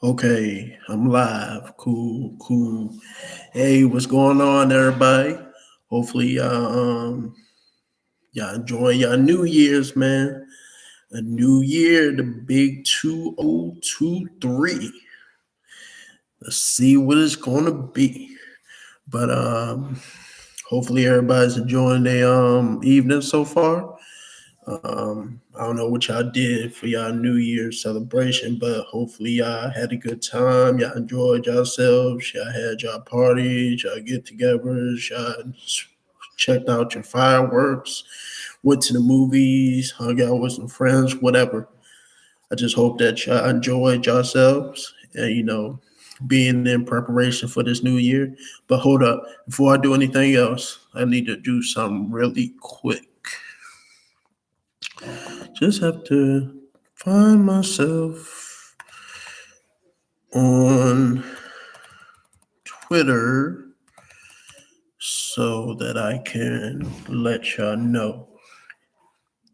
Okay, I'm live. Cool, cool. Hey, what's going on, everybody? Hopefully, y'all enjoy y'all New Year's, man. A new year, the big 2023. Let's see what it's gonna be. But hopefully everybody's enjoying their evening so far. I don't know what y'all did for y'all New Year's celebration, but hopefully y'all had a good time. Y'all enjoyed yourselves. Y'all had y'all parties, y'all get-togethers. Y'all checked out your fireworks, went to the movies, hung out with some friends, whatever. I just hope that y'all enjoyed yourselves and being in preparation for this new year. But hold up, before I do anything else, I need to do something really quick. Just have to find myself on Twitter so that I can let y'all know.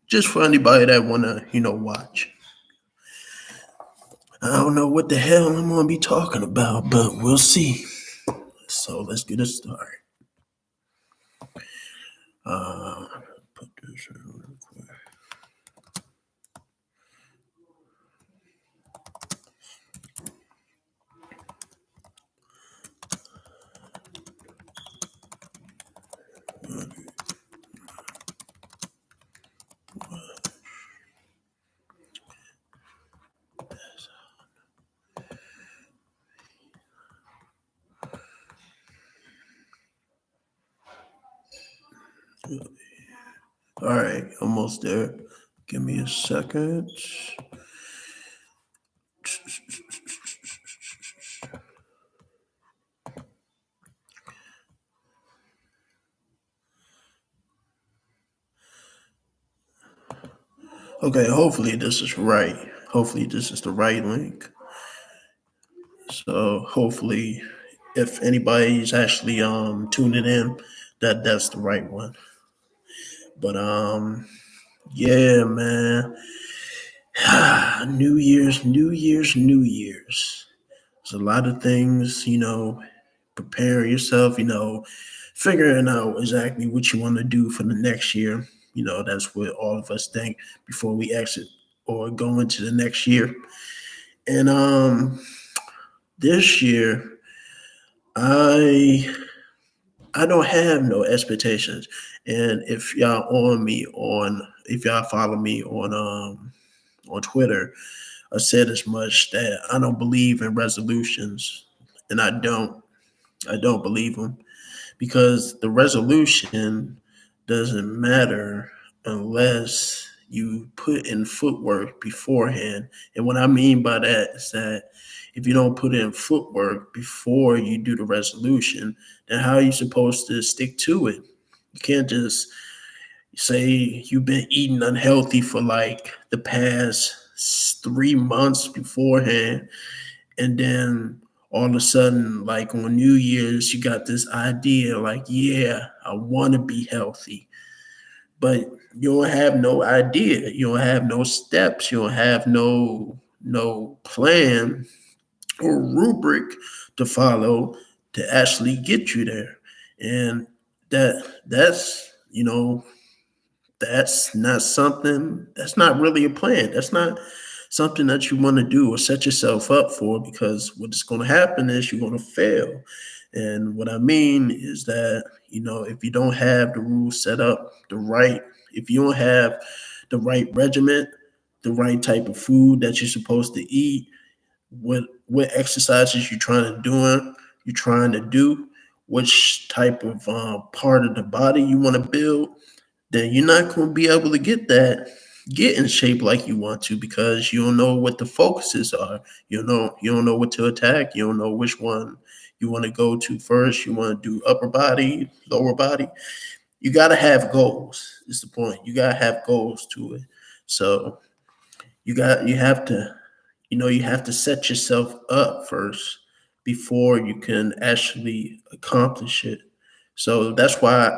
Just for anybody that wanna, watch. I don't know what the hell I'm gonna be talking about, but we'll see. So let's get it started. Uh, put this in real quick. All right, almost there. Give me a second. Okay, hopefully this is right. Hopefully this is the right link. So hopefully if anybody's actually tuning in, that's the right one. But yeah, man. New Year's. There's a lot of things, prepare yourself, figuring out exactly what you want to do for the next year. That's what all of us think before we exit or go into the next year. And this year, I I don't have no expectations. And if y'all follow me on Twitter, I said as much that I don't believe in resolutions, and I don't believe them because the resolution doesn't matter unless you put in footwork beforehand. And what I mean by that is that if you don't put in footwork before you do the resolution, then how are you supposed to stick to it? You can't just say you've been eating unhealthy for like the past 3 months beforehand, and then all of a sudden, like on New Year's, you got this idea like, yeah, I want to be healthy, but you don't have no idea, you don't have no steps, you don't have no plan or rubric to follow to actually get you there. And that's not something, that's not really a plan. That's not something that you want to do or set yourself up for, because what's going to happen is you're going to fail. And what I mean is that, if you don't have the rules set up if you don't have the right regiment, the right type of food that you're supposed to eat, what exercises you're trying to do, which type of part of the body you want to build, then you're not going to be able to get in shape like you want to, because you don't know what the focuses are. You don't know what to attack. You don't know which one you want to go to first. You want to do upper body, lower body. You got to have goals. Is the point. You got to have goals to it. So you have to set yourself up first before you can actually accomplish it. So that's why,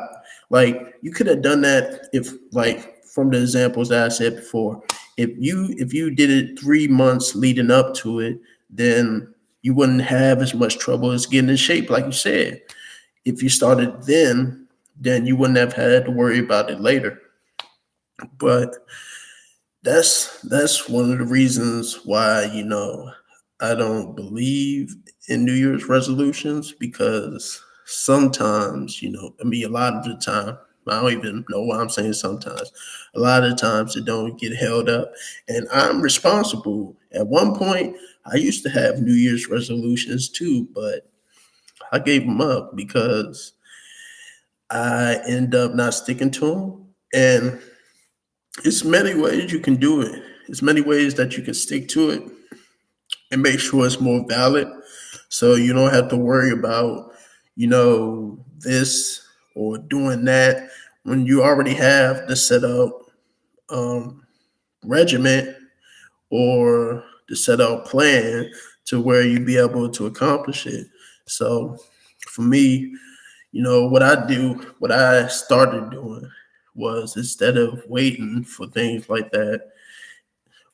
like, you could have done that if, like, from the examples that I said before, if you did it 3 months leading up to it, then you wouldn't have as much trouble as getting in shape, like you said. If you started then you wouldn't have had to worry about it later. But that's one of the reasons why, I don't believe in New Year's resolutions, because sometimes, I mean, a lot of the time, I don't even know why I'm saying sometimes, a lot of times it don't get held up, and I'm responsible. At one point, I used to have New Year's resolutions too, but I gave them up because I end up not sticking to them. And it's many ways you can do it. It's many ways that you can stick to it and make sure it's more valid. So you don't have to worry about, this or doing that when you already have the set up um, regiment or the set up plan to where you be able to accomplish it. So for me, what I started doing was, instead of waiting for things like that.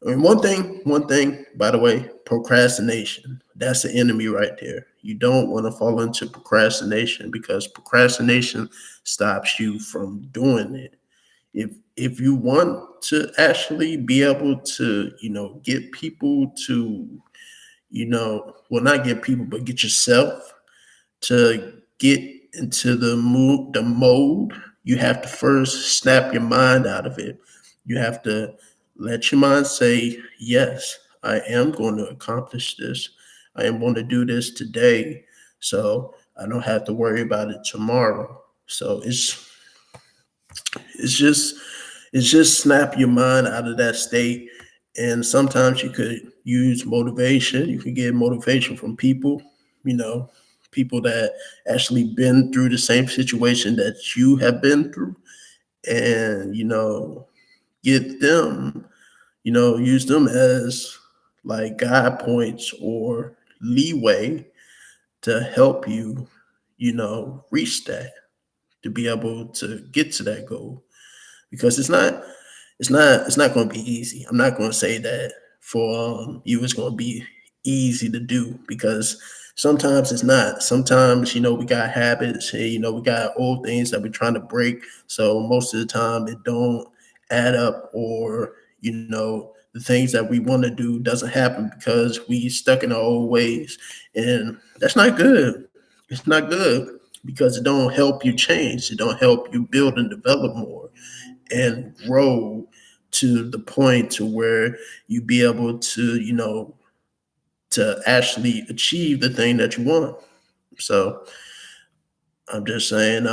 And one thing, by the way, procrastination. That's the enemy right there. You don't want to fall into procrastination, because procrastination stops you from doing it. If you want to actually be able to, get people to, well, not get people, but get yourself to get into the mode, you have to first snap your mind out of it. You have to let your mind say, yes, I am going to accomplish this. I am going to do this today. So I don't have to worry about it tomorrow. So it's just it's just snap your mind out of that state. And sometimes you could use motivation. You can get motivation from people, you know, people that actually been through the same situation that you have been through, and get them, use them as like guide points or leeway to help you, reach that, to be able to get to that goal. Because it's not going to be easy. I'm not going to say that for you it's going to be easy to do, because sometimes it's not. Sometimes we got habits, and we got old things that we're trying to break. So most of the time it don't add up, or the things that we want to do doesn't happen because we stuck in our old ways, and that's not good. It's not good, because it don't help you change. It don't help you build and develop more and grow to the point to where you be able to to actually achieve the thing that you want. So I'm just saying,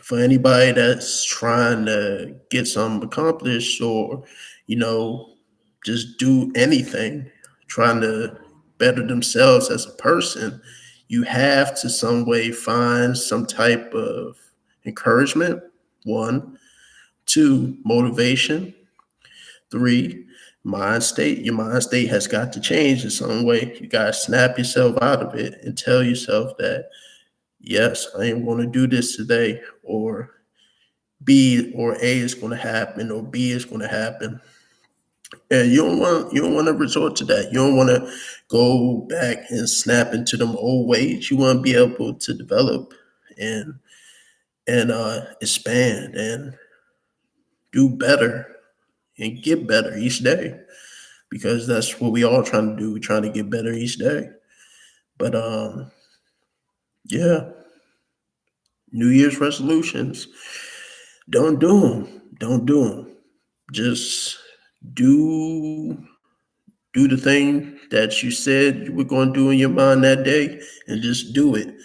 for anybody that's trying to get something accomplished, or you know just do anything, trying to better themselves as a person, you have to some way find some type of encouragement. One, two, motivation. Three, mind state. Your mind state has got to change in some way. You got to snap yourself out of it and tell yourself that, yes, I am going to do this today, or B or A is going to happen, or B is going to happen. And you don't want to resort to that. You don't want to go back and snap into them old ways. You want to be able to develop and expand and do better and get better each day, because that's what we all trying to do. We're trying to get better each day. But yeah, New Year's resolutions, don't do them. Don't do them. Just do do the thing that you said you were going to do in your mind that day, and just do it,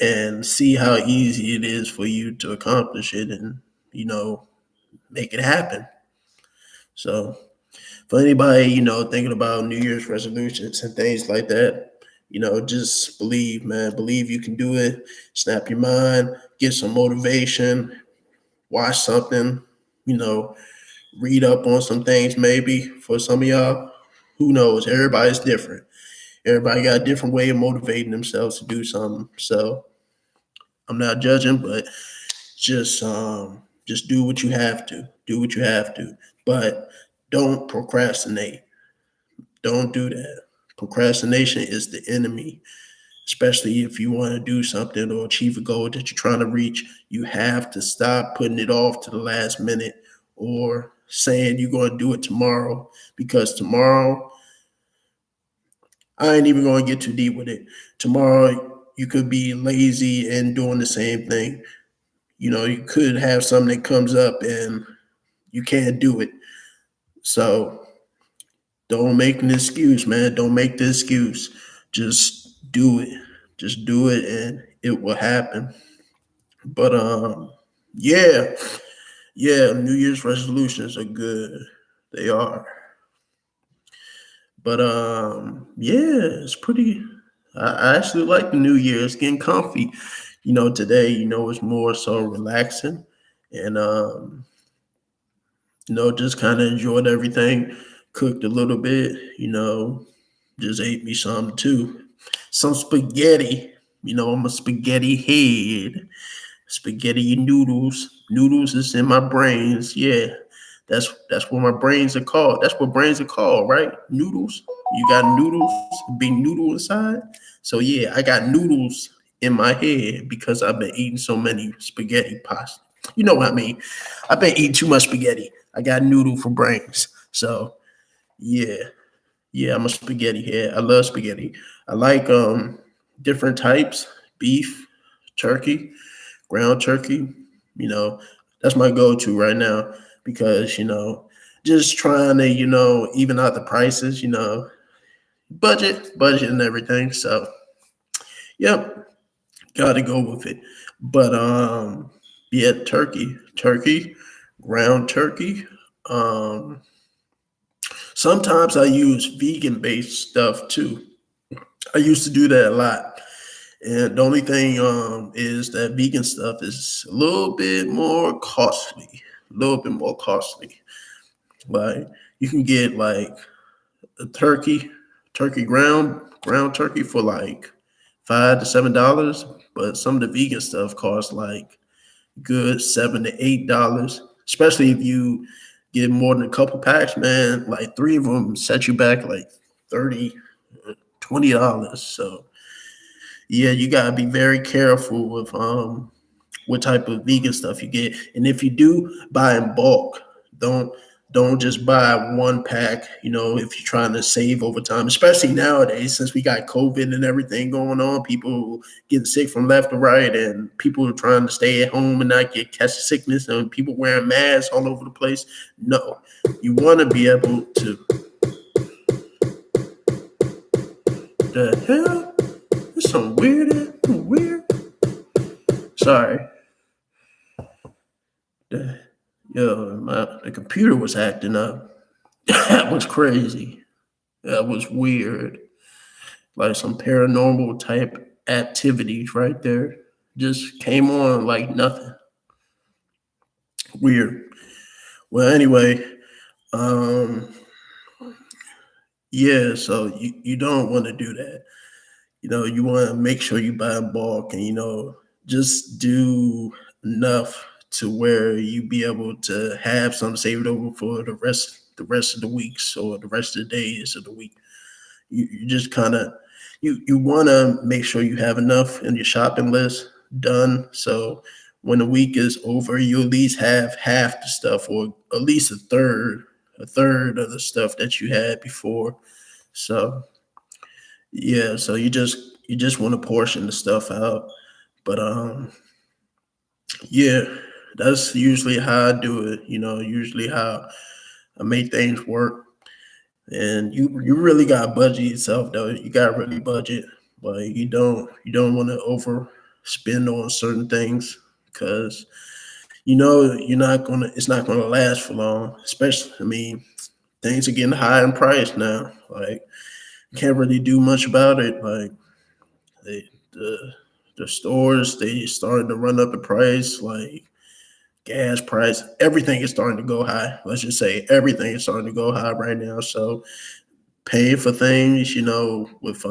and see how easy it is for you to accomplish it, and you know make it happen. So for anybody, thinking about New Year's resolutions and things like that, just believe, man. Believe you can do it. Snap your mind, get some motivation, watch something, you know, read up on some things maybe for some of y'all. Who knows? Everybody's different. Everybody got a different way of motivating themselves to do something. So I'm not judging, but just do what you have to. Do what you have to. But don't procrastinate. Don't do that. Procrastination is the enemy, especially if you want to do something or achieve a goal that you're trying to reach. You have to stop putting it off to the last minute or saying you're going to do it tomorrow, because tomorrow, I ain't even going to get too deep with it. Tomorrow, you could be lazy and doing the same thing. You could have something that comes up and you can't do it. So don't make an excuse, man. Don't make the excuse. Just do it. Just do it and it will happen. But yeah, yeah, New Year's resolutions are good. They are. But yeah, it's pretty. I actually like the New Year. It's getting comfy. Today, it's more so relaxing, and just kind of enjoyed everything. Cooked a little bit, just ate me some too. Some spaghetti. I'm a spaghetti head. Spaghetti noodles. Noodles is in my brains. Yeah. That's what my brains are called. That's what brains are called, right? Noodles. You got noodles, big noodle inside. So yeah, I got noodles in my head because I've been eating so many spaghetti pasta. You know what I mean? I've been eating too much spaghetti. I got noodle for brains. So yeah, yeah, I'm a spaghetti head. I love spaghetti. I like different types: beef, turkey, ground turkey. You know, that's my go-to right now because just trying to even out the prices. Budget, and everything. So yep, got to go with it. But yeah, turkey, ground turkey. Um, Sometimes I use vegan-based stuff too. I used to do that a lot. And the only thing is that vegan stuff is a little bit more costly. A little bit more costly. Like you can get like a turkey ground turkey for like $5 to $7, but some of the vegan stuff costs like good $7 to $8. Especially if you get more than a couple packs, man. Like three of them set you back like 30 $20. So yeah, you gotta be very careful with what type of vegan stuff you get. And if you do buy in bulk, don't don't just buy one pack, if you're trying to save over time, especially nowadays since we got COVID and everything going on, people getting sick from left and right, and people are trying to stay at home and not get catch sickness, and people wearing masks all over the place. No, you want to be able to. The hell? It's some weird. Sorry. The computer was acting up. That was crazy. That was weird. Like some paranormal type activities right there. Just came on like nothing. Weird. Well, anyway, um, yeah, so you don't want to do that. You want to make sure you buy in bulk and, just do enough to where you be able to have some saved over for the rest of the weeks or the rest of the days of the week. You just kind of you want to make sure you have enough in your shopping list done, so when the week is over you at least have half the stuff, or at least a third of the stuff that you had before. So yeah, so you just want to portion the stuff out. But yeah, that's usually how I do it. Usually how I make things work. And you really got to budget yourself though. You got to really budget, but you don't want to overspend on certain things because you're not gonna it's not gonna last for long. Especially, I mean, things are getting high in price now. Like, you can't really do much about it. Like, the stores, they starting to run up the price. Like gas price, everything is starting to go high. Let's just say everything is starting to go high right now. So paying for things, with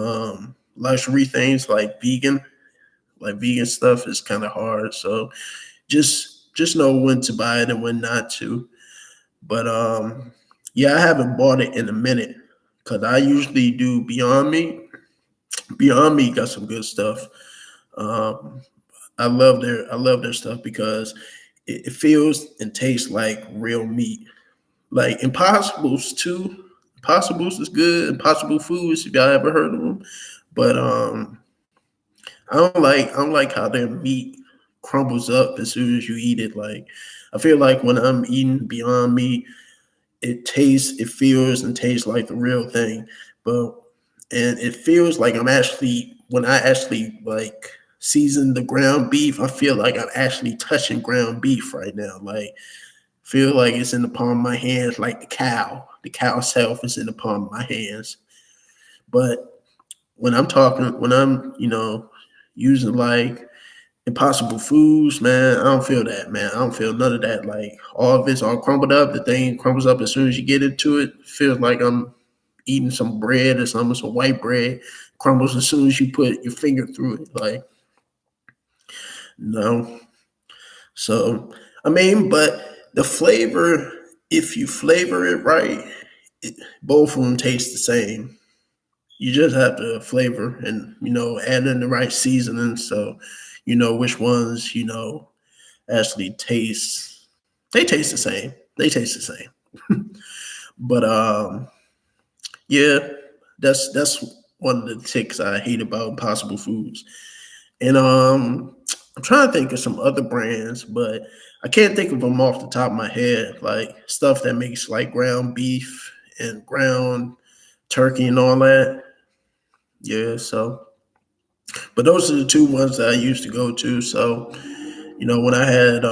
luxury things like vegan stuff is kind of hard. So just know when to buy it and when not to. But yeah, I haven't bought it in a minute because I usually do Beyond Meat. Beyond Meat got some good stuff. Um, I love their stuff because it feels and tastes like real meat. Like Impossibles too. Impossibles is good. Impossible Foods, if y'all ever heard of them. But I don't like how their meat crumbles up as soon as you eat it. Like I feel like when I'm eating Beyond Meat, it feels and tastes like the real thing. But and it feels like I'm actually when I actually like season the ground beef, I feel like I'm actually touching ground beef right now. Like feel like it's in the palm of my hands, like the cow. The cow self is in the palm of my hands. But when I'm, using like impossible foods, man, I don't feel that, man. I don't feel none of that. Like all of it's all crumbled up. The thing crumbles up as soon as you get into it. Feels like I'm eating some bread or something, some white bread. Crumbles as soon as you put your finger through it. Like, no. So, I mean, but the flavor, if you flavor it right, both of them taste the same. You just have to flavor and add in the right seasoning, so you know which ones actually taste. They taste the same. They taste the same. But yeah, that's one of the ticks I hate about Impossible Foods. And I'm trying to think of some other brands, but I can't think of them off the top of my head. Like stuff that makes like ground beef and ground turkey and all that. Yeah, so but those are the two ones that I used to go to. So, when I had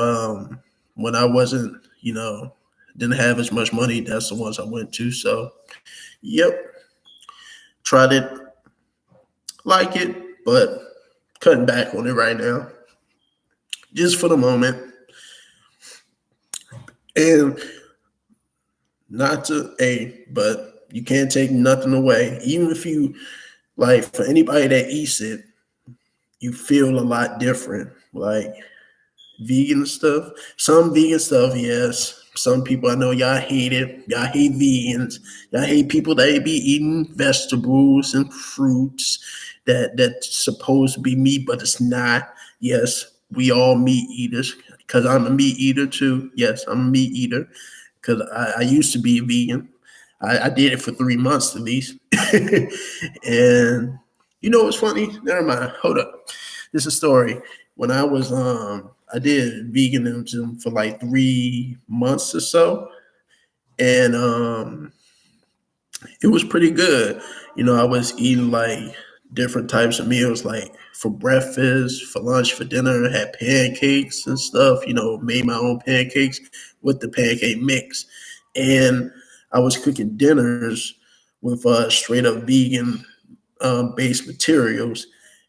when I wasn't, didn't have as much money, that's the ones I went to. So, yep, tried it, like it, but cutting back on it right now, just for the moment. And not to but you can't take nothing away. Even if you like for anybody that eats it, you feel a lot different. Like vegan stuff. Some vegan stuff, yes. Some people I know y'all hate it. Y'all hate vegans. Y'all hate people that be eating vegetables and fruits that's supposed to be meat, but it's not. Yes, we all meat eaters. Because I'm a meat eater too. Yes, I'm a meat eater. Because I used to be a vegan. I did it for 3 months at least. And you know what's funny? Never mind. Hold up. This is a story. When I did veganism for like 3 months or so, and it was pretty good. I was eating like different types of meals, like for breakfast, for lunch, for dinner. I had pancakes and stuff. Made my own pancakes with the pancake mix, and I was cooking dinners with straight up vegan based materials.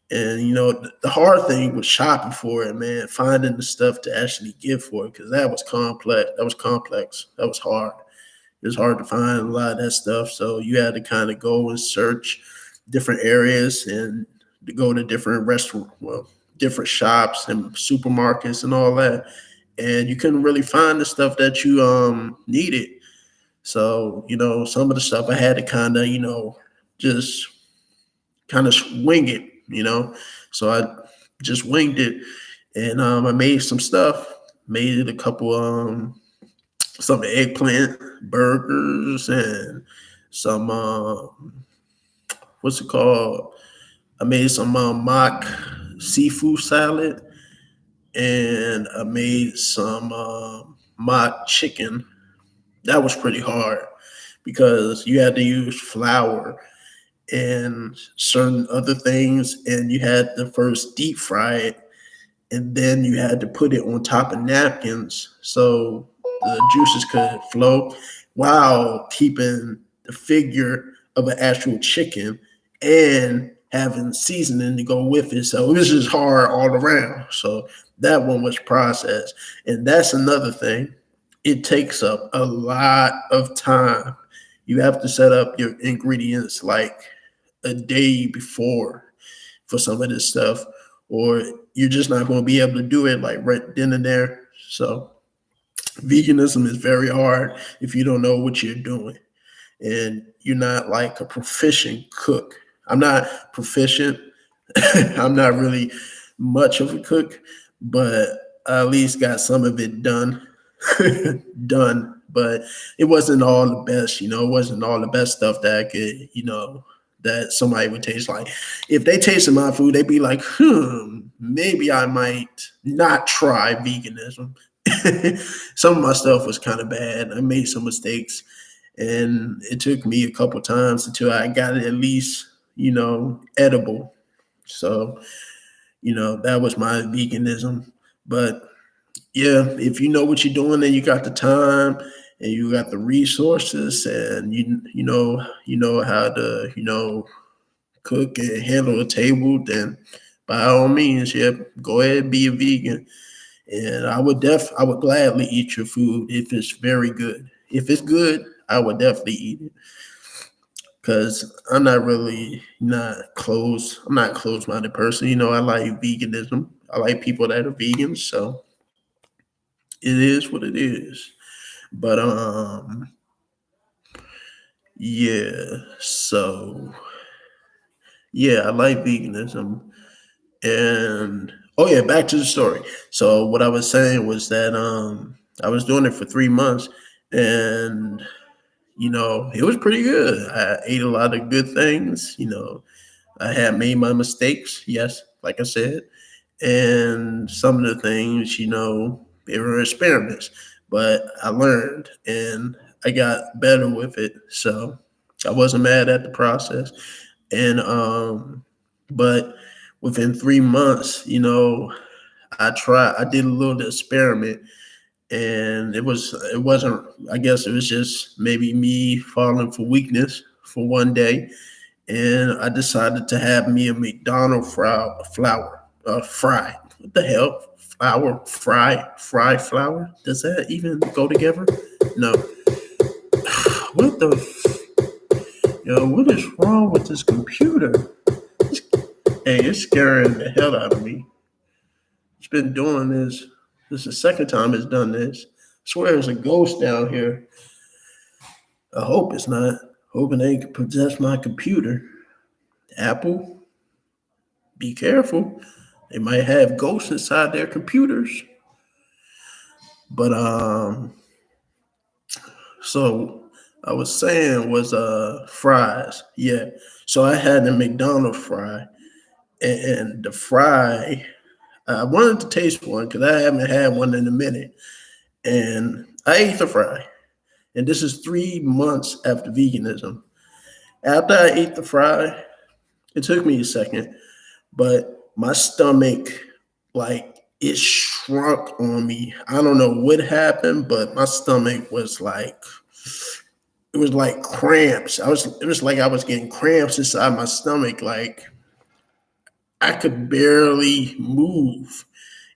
And the hard thing was shopping for it, man. Finding the stuff to actually give for it, because that was complex. That was complex. That was hard. It was hard to find a lot of that stuff. So you had to kind of go and search different areas and to go to different different shops and supermarkets and all that. And you couldn't really find the stuff that you needed. So some of the stuff I had to kind of just kind of wing it. So I just winged it, and I made some stuff. Made it a couple some eggplant burgers and some what's it called? I made some mock seafood salad, and I made some mock chicken. That was pretty hard because you had to use flour and certain other things, and you had to first deep fry it, and then you had to put it on top of napkins so the juices could flow while keeping the figure of an actual chicken and having seasoning to go with it. So it was just hard all around. So that one was processed. And that's another thing. It takes up a lot of time. You have to set up your ingredients like a day before for some of this stuff, or you're just not going to be able to do it like right then and there. So veganism is very hard if you don't know what you're doing. and you're not like a proficient cook. I'm not proficient. I'm not really much of a cook, but I at least got some of it done. done. But it wasn't all the best, it wasn't all the best stuff that I could, that somebody would taste like. If they tasted my food, they'd be like, maybe I might not try veganism. Some of my stuff was kind of bad. I made some mistakes, and it took me a couple times until I got it at least, edible. So, that was my veganism. But yeah, if you know what you're doing and you got the time and you got the resources and you know how to, cook and handle a table, then by all means, yeah, go ahead and be a vegan. And I would gladly eat your food if it's very good. If it's good, I would definitely eat it. Because I'm not really not close. I'm not a close-minded person. I like veganism. I like people that are vegans. So it is what it is. But yeah. So yeah, I like veganism. And oh yeah, back to the story. So what I was saying was that I was doing it for 3 months, and it was pretty good. I ate a lot of good things. I had made my mistakes, yes, like I said, and some of the things, they were experiments, but I learned and I got better with it. So I wasn't mad at the process. And but within 3 months, I did a little experiment, and it wasn't, I guess it was just maybe me falling for weakness for one day, and I decided to have me a McDonald's fry. What the hell? Fry flour? Does that even go together? No. What the? What is wrong with this computer? Hey, it's scaring the hell out of me. It's been doing this. This is the second time it's done this. I swear there's a ghost down here. I hope it's not. Hoping they can possess my computer. Apple, be careful. They might have ghosts inside their computers. But so I was saying was fries. Yeah. So I had the McDonald's fry, and the fry, I wanted to taste one because I haven't had one in a minute. And I ate the fry. And this is 3 months after veganism. After I ate the fry, it took me a second, but my stomach, like, it shrunk on me. I don't know what happened, but my stomach was like, it was like cramps. It was like I was getting cramps inside my stomach. Like I could barely move.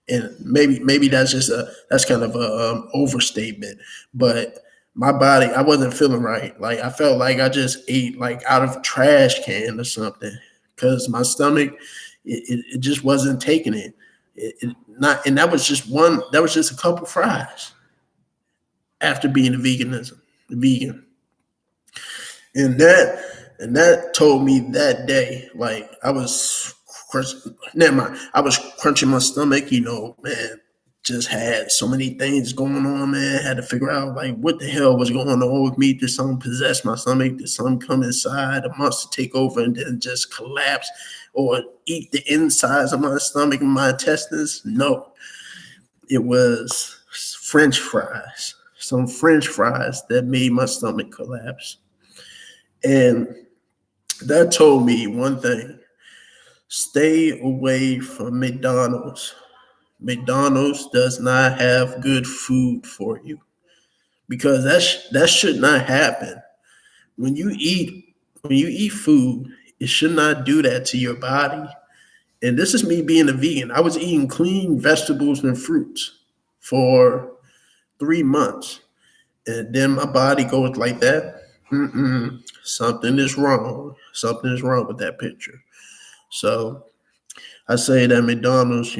And maybe that's kind of a overstatement, but my body, I wasn't feeling right. Like I felt like I just ate like out of a trash can or something, because my stomach, it just wasn't taking it. It not, and that was just one. That was just a couple fries after being vegan, and that told me that day, like I was, never mind. I was crunching my stomach, man. Just had so many things going on, man. Had to figure out like what the hell was going on with me. Did something possess my stomach? Did something come inside, a monster take over and then just collapse or eat the insides of my stomach and my intestines? No, it was French fries. Some French fries that made my stomach collapse. And that told me one thing: stay away from McDonald's. McDonald's does not have good food for you, because that should not happen. When you eat food, it should not do that to your body. And this is me being a vegan. I was eating clean vegetables and fruits for 3 months, and then my body goes like that. Something is wrong. Something is wrong with that picture. So I say that McDonald's,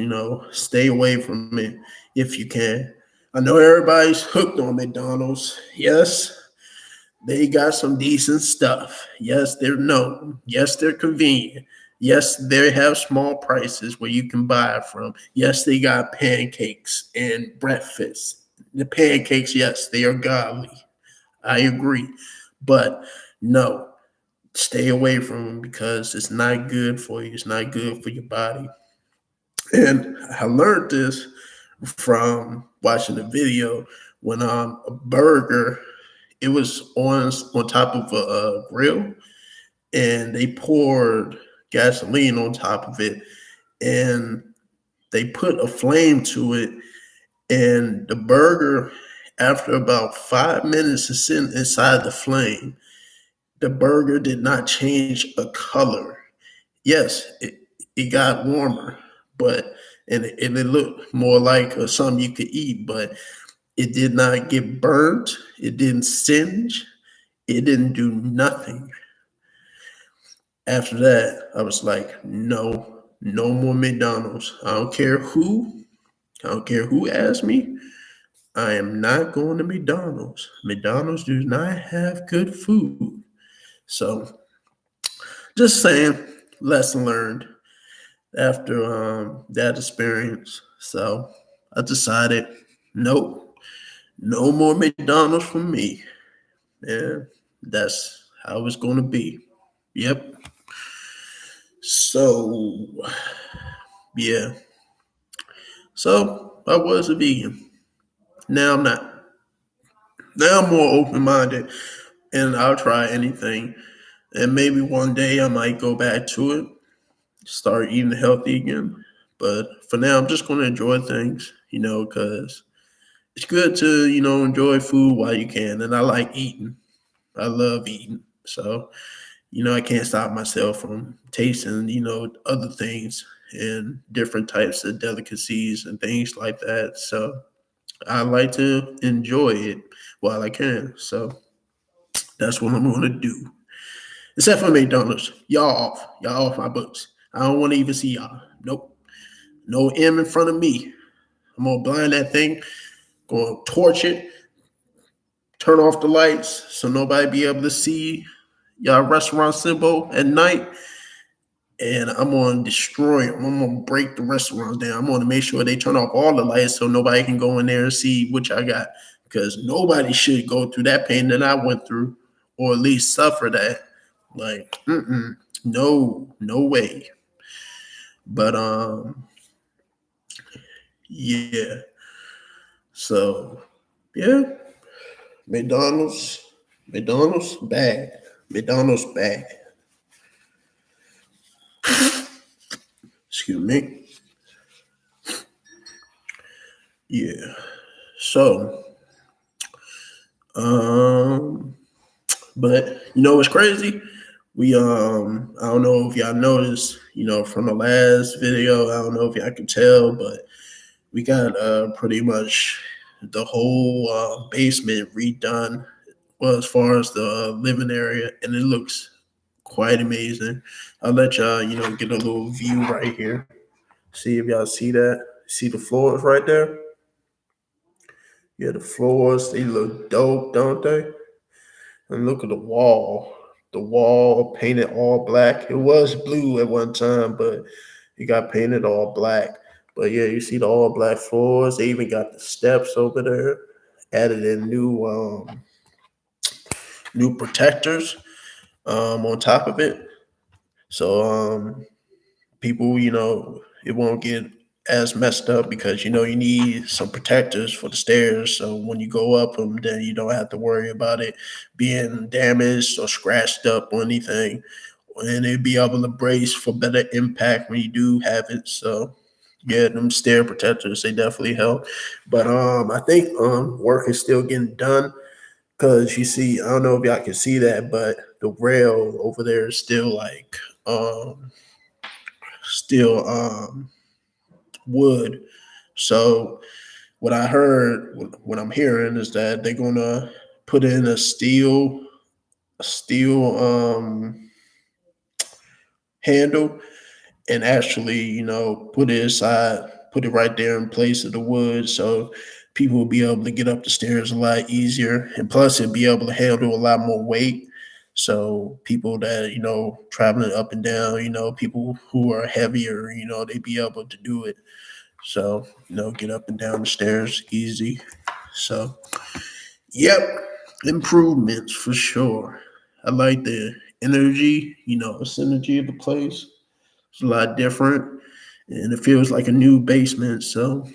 stay away from it if you can. I know everybody's hooked on McDonald's. Yes, They got some decent stuff. Yes, they're known. Yes, they're convenient. Yes, they have small prices where you can buy it from. Yes, they got pancakes and breakfast. The pancakes, yes, they are godly. I agree. But no, stay away from them because it's not good for you. It's not good for your body. And I learned this from watching a video when a burger it was on top of a grill and they poured gasoline on top of it and they put a flame to it and the burger after about 5 minutes of sitting inside the flame the burger did not change a color. Yes, it got warmer, but and it looked more like something you could eat, but it did not get burnt. It didn't singe. It didn't do nothing. After that, I was like, no, no more McDonald's. I don't care who asked me. I am not going to McDonald's. McDonald's does not have good food. So, just saying, lesson learned after that experience. So, I decided, nope, no more McDonald's for me. And that's how it's going to be. Yep. So, yeah. So, I was a vegan. Now I'm not. Now I'm more open minded and I'll try anything. And maybe one day I might go back to it, start eating healthy again. But for now, I'm just going to enjoy things, because it's good to, enjoy food while you can. And I like eating. I love eating. So, I can't stop myself from tasting, other things and different types of delicacies and things like that. So I like to enjoy it while I can. So that's what I'm going to do. Except for McDonald's. Y'all off. Y'all off my books. I don't want to even see y'all. Nope. No M in front of me. I'm going to blind that thing, going to torch it, turn off the lights so nobody be able to see y'all restaurant symbol at night. And I'm going to destroy them. I'm going to break the restaurant down. I'm going to make sure they turn off all the lights so nobody can go in there and see what I got. Because nobody should go through that pain that I went through, or at least suffer that. Like, no, no way. But yeah. So yeah, McDonald's, McDonald's bad, McDonald's bad. Excuse me. Yeah. So um, but what's crazy? We I don't know if y'all noticed, from the last video, I don't know if y'all can tell, but we got pretty much the whole basement redone. Well, as far as the living area, and it looks quite amazing. I'll let y'all, get a little view right here. See if y'all see that. See the floors right there? Yeah, the floors, they look dope, don't they? And look at the wall. The wall painted all black. It was blue at one time, but it got painted all black. But yeah, you see the all black floors. They even got the steps over there. Added in new protectors on top of it. So people, it won't get as messed up because you need some protectors for the stairs. So when you go up them, then you don't have to worry about it being damaged or scratched up or anything. And it'd be able to brace for better impact when you do have it. So yeah, them stair protectors, they definitely help. But I think work is still getting done because you see, I don't know if y'all can see that, but the rail over there is still like still wood. So what I heard, what I'm hearing is that they're gonna put in a steel handle and actually, put it aside, put it right there in place of the wood. So people will be able to get up the stairs a lot easier, and plus it'll be able to handle a lot more weight. So people that traveling up and down, people who are heavier, they be able to do it. So get up and down the stairs easy. So yep, improvements for sure. I like the energy, the synergy of the place. It's a lot different, and it feels like a new basement. So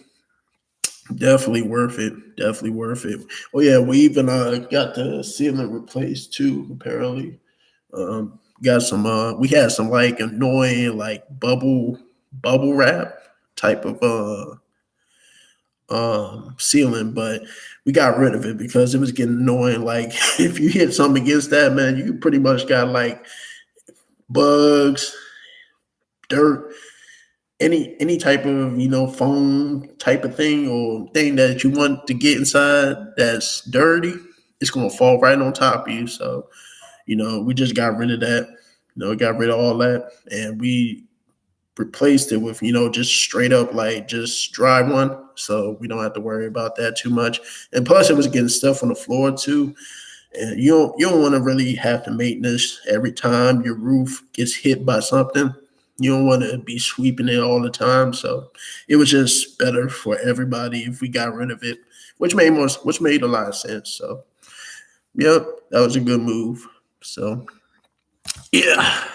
definitely worth it. Definitely worth it. Oh yeah, we even got the ceiling replaced too. Apparently, got some. We had some like annoying like bubble wrap type of ceiling, but we got rid of it because it was getting annoying. Like if you hit something against that, man, you pretty much got like bugs, dirt, any type of foam type of thing or thing that you want to get inside that's dirty, it's gonna fall right on top of you. So we just got rid of that. Got rid of all that, and we replaced it with just straight up like just dry one, so we don't have to worry about that too much. And plus, it was getting stuff on the floor too, and you don't want to really have to maintenance every time your roof gets hit by something. You don't want to be sweeping it all the time. So it was just better for everybody if we got rid of it, which made a lot of sense. So yep, that was a good move. So yeah,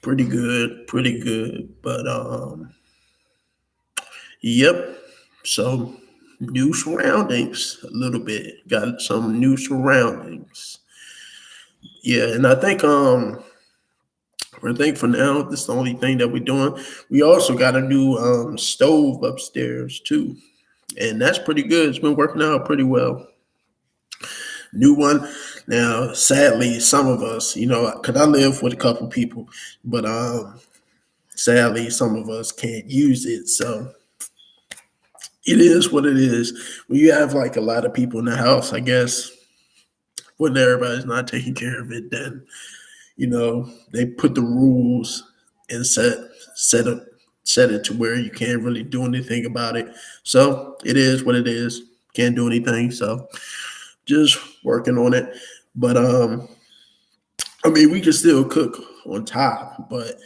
pretty good, pretty good. But yep. So new surroundings a little bit. Got some new surroundings. Yeah, and I think for now this is the only thing that we're doing. We also got a new stove upstairs too, and that's pretty good. It's been working out pretty well. New one. Now, sadly, some of us, because I live with a couple people, but sadly, some of us can't use it. So it is what it is. When you have like a lot of people in the house, I guess when everybody's not taking care of it, then they put the rules and set up set it to where you can't really do anything about it. So it is what it is. Can't do anything. So just working on it. But I mean, we can still cook on top, but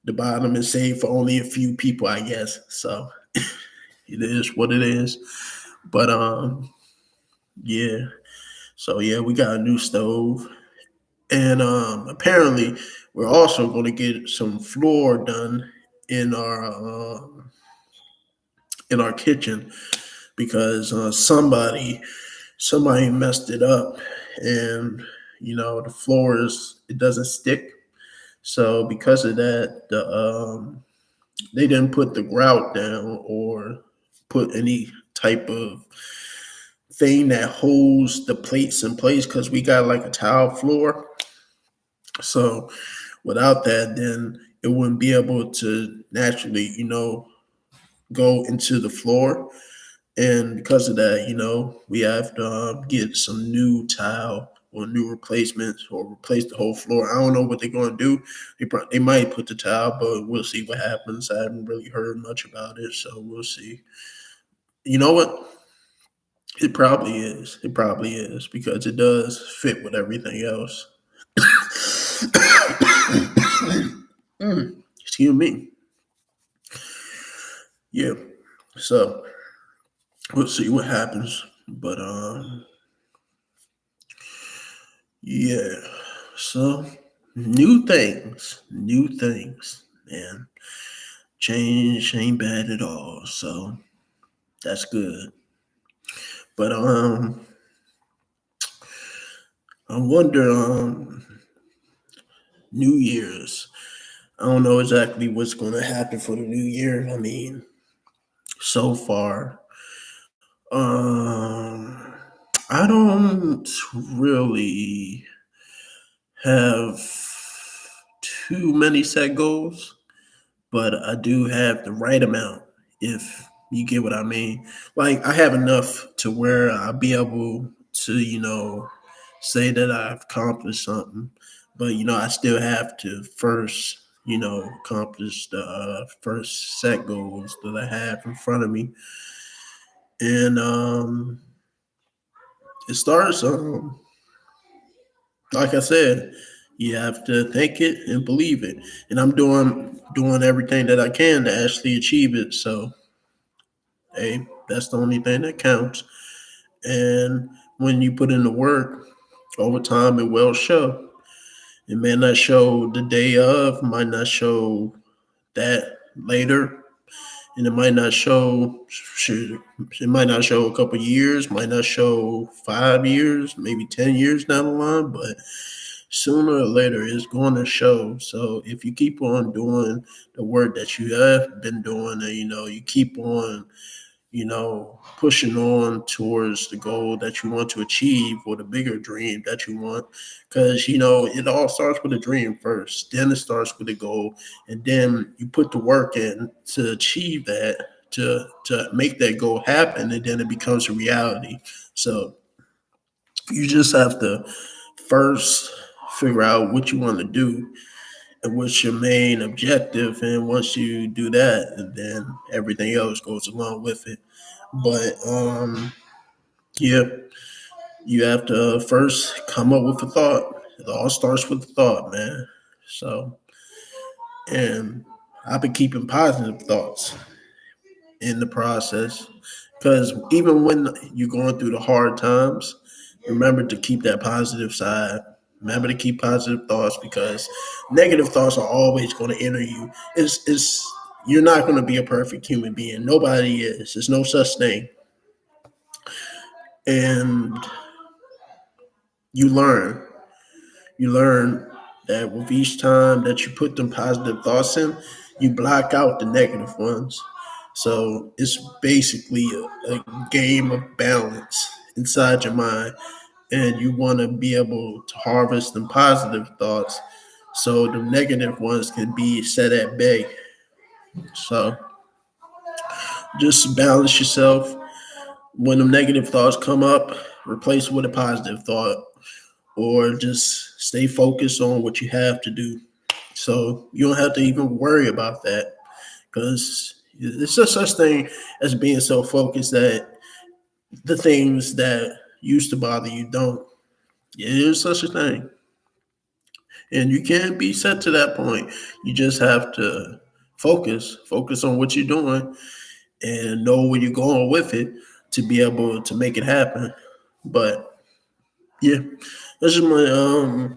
the bottom is saved for only a few people, I guess. So it is what it is. But yeah. So yeah, we got a new stove. And apparently, we're also going to get some floor done in our kitchen because somebody messed it up, and the floors it doesn't stick. So because of that, they didn't put the grout down or put any type of thing that holds the plates in place because we got like a tile floor. So without that, then it wouldn't be able to naturally, go into the floor. And because of that, we have to get some new tile or new replacements or replace the whole floor. I don't know what they're going to do. They might put the tile, but we'll see what happens. I haven't really heard much about it, so we'll see. You know what? It probably is. It probably is because it does fit with everything else. Excuse me. Yeah. So we'll see what happens. But yeah. So new things, man. Change ain't bad at all. So that's good. But I wonder New Year's. I don't know exactly what's going to happen for the new year. I mean, so far, um, I don't really have too many set goals, but I do have the right amount, if you get what I mean. Like, I have enough to where I'll be able to, say that I've accomplished something, but, I still have to first, accomplish the first set goals that I have in front of me. And it starts, like I said, you have to think it and believe it. And I'm doing everything that I can to actually achieve it. So, hey, that's the only thing that counts. And when you put in the work, over time it will show. It may not show the day of, might not show that later, and it might not show. It might not show a couple years, might not show 5 years, maybe 10 years down the line, but sooner or later it's going to show. So if you keep on doing the work that you have been doing, and you keep on pushing on towards the goal that you want to achieve or the bigger dream that you want. Because, it all starts with a dream first, then it starts with a goal, and then you put the work in to achieve that, to make that goal happen, and then it becomes a reality. So you just have to first figure out what you want to do and what's your main objective. And once you do that, and then everything else goes along with it. But yeah, you have to first come up with a thought. It all starts with the thought, man. So, and I've been keeping positive thoughts in the process, because even when you're going through the hard times, remember to keep that positive side. Remember to keep positive thoughts, because negative thoughts are always going to enter you. It's You're not going to be a perfect human being. Nobody is. There's no such thing. And you learn. You learn that with each time that you put them positive thoughts in, you block out the negative ones. So it's basically a game of balance inside your mind. And you want to be able to harvest them positive thoughts so the negative ones can be set at bay. So just balance yourself. When the negative thoughts come up, replace it with a positive thought, or just stay focused on what you have to do. So you don't have to even worry about that, because it's just such thing as being so focused that the things that used to bother you don't. It is such a thing. And you can't be set to that point. You just have to focus on what you're doing, and know where you're going with it to be able to make it happen. But yeah, that's just my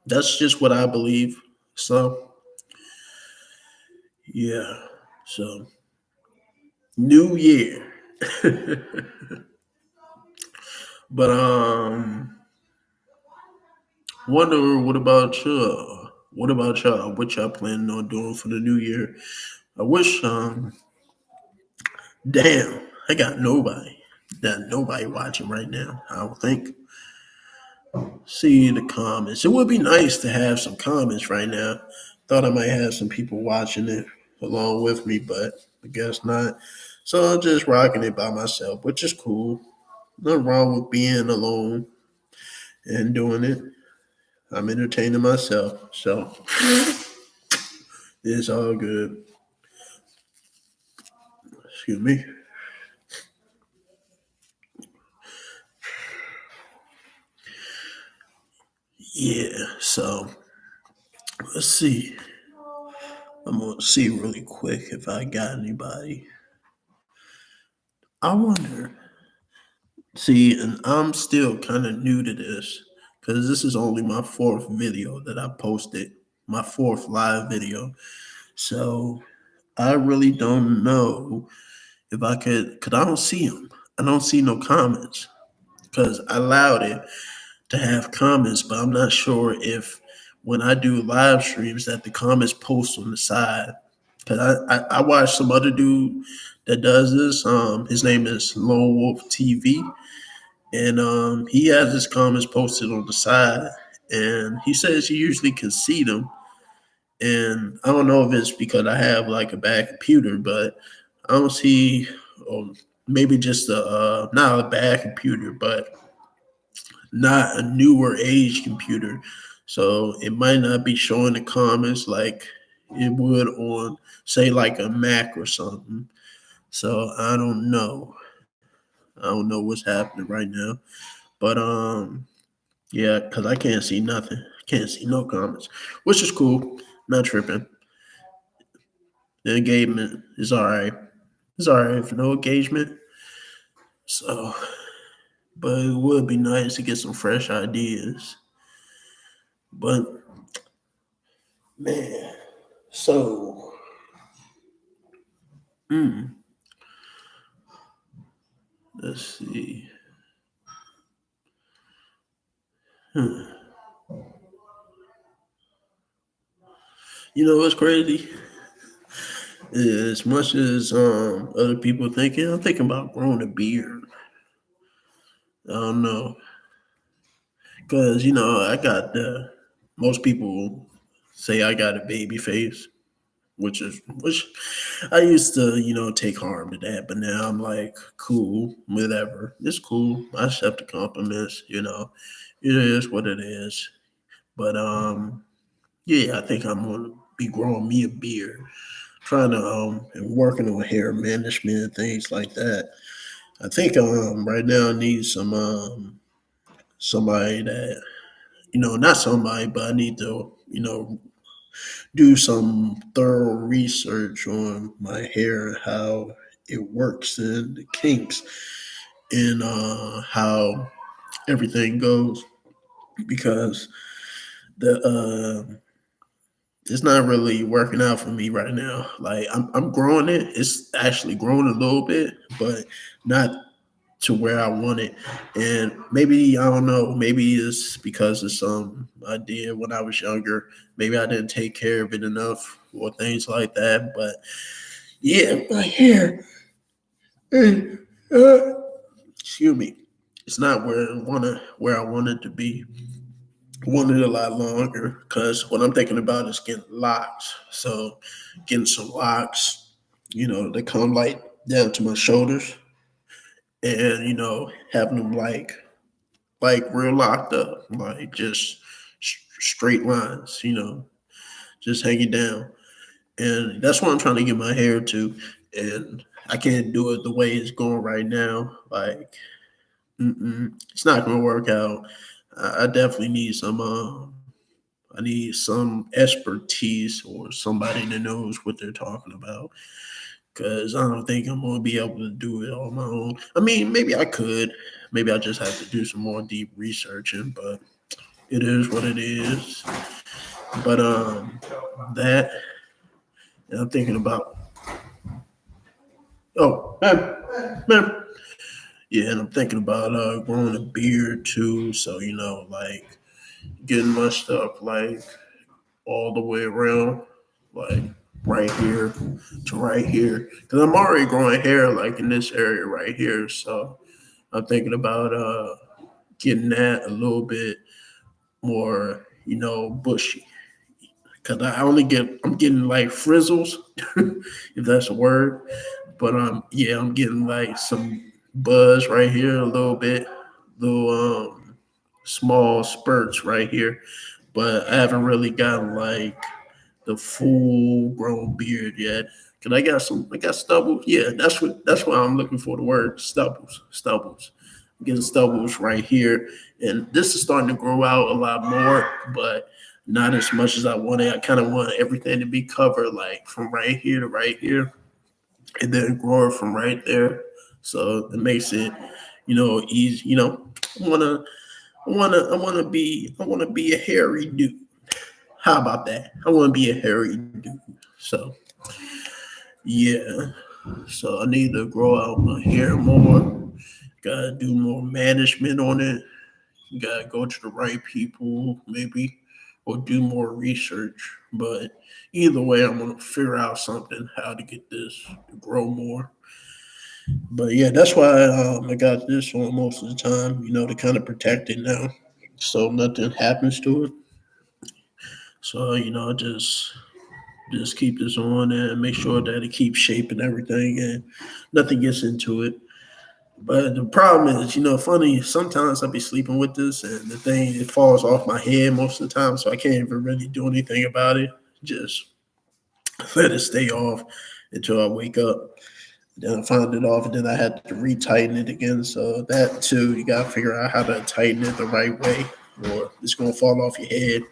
that's just what I believe. So yeah. So new year. But wonder what about you? What about y'all? What y'all planning on doing for the new year? I wish damn, I got nobody. Got nobody watching right now, I don't think. See the comments. It would be nice to have some comments right now. Thought I might have some people watching it along with me, but I guess not. So I'm just rocking it by myself, which is cool. Nothing wrong with being alone and doing it. I'm entertaining myself, so it's all good. Excuse me. Yeah, so let's see. I'm gonna see really quick if I got anybody. I wonder. See, and I'm still kind of new to this, because this is only my fourth video that I posted, my fourth live video. So I really don't know if I could, because I don't see them. I don't see no comments, because I allowed it to have comments, but I'm not sure if when I do live streams that the comments post on the side. Because I watch some other dude that does this. His name is Lone Wolf TV, and he has his comments posted on the side, and he says he usually can see them. And I don't know if it's because I have like a bad computer, but I don't see, or maybe just not a bad computer, but not a newer age computer. So it might not be showing the comments like it would on, say, like a Mac or something. So I don't know. I don't know what's happening right now, but yeah, because I can't see nothing. Can't see no comments, which is cool. Not tripping. The engagement is all right. It's all right for no engagement. So, but it would be nice to get some fresh ideas. But man, so mm, let's see. Hmm. You know what's crazy? As much as other people thinking, I'm thinking about growing a beard. I don't know, cause I got the most people say I got a baby face, which I used to take harm to that, but now I'm like cool, whatever, it's cool. I accept the compliments. It is what it is. But yeah, I think I'm gonna be growing me a beard, trying to and working on hair management and things like that. I think right now I need somebody that not somebody, but I need to do some thorough research on my hair and how it works and the kinks and how everything goes because the it's not really working out for me right now. Like I'm growing it. It's actually growing a little bit, but not to where I want it. And maybe I don't know. Maybe it's because of some I did when I was younger. Maybe I didn't take care of it enough or things like that. But yeah, my hair. Excuse me. It's not where I want it to be. I want it a lot longer because what I'm thinking about is getting locks. So getting some locks, they come like down to my shoulders and having them like real locked up, like just straight lines, just hanging down. And that's what I'm trying to get my hair to. And I can't do it the way it's going right now. Like, it's not gonna work out. I definitely need some. I need some expertise or somebody that knows what they're talking about. Cause I don't think I'm gonna be able to do it on my own. I mean, maybe I could. Maybe I just have to do some more deep researching, but it is what it is. But that and I'm thinking about man. Yeah, and I'm thinking about growing a beard too. So like getting my stuff like all the way around, like right here to right here. Because I'm already growing hair like in this area right here. So I'm thinking about getting that a little bit more, bushy. Cause I'm getting like frizzles, if that's a word. But yeah, I'm getting like some buzz right here a little bit, little small spurts right here. But I haven't really gotten like the full grown beard yet. Cause I got stubble. Yeah, that's what I'm looking for. The word stubbles. I'm getting stubbles right here, and this is starting to grow out a lot more, but not as much as I wanted. I kind of want everything to be covered, like from right here to right here, and then grow it from right there. So it makes it, easy. I wanna be a hairy dude. How about that? I want to be a hairy dude. So yeah. So I need to grow out my hair more. Gotta do more management on it. Gotta go to the right people, maybe, or do more research. But either way, I'm gonna figure out something how to get this to grow more. But yeah, that's why I got this on most of the time. To kind of protect it now, so nothing happens to it. So just keep this on and make sure that it keeps shaping everything and nothing gets into it. But the problem is, funny, sometimes I'll be sleeping with this and the thing, it falls off my head most of the time. So I can't even really do anything about it. Just let it stay off until I wake up. Then I found it off, and then I had to retighten it again. So that too, you gotta figure out how to tighten it the right way, or it's gonna fall off your head.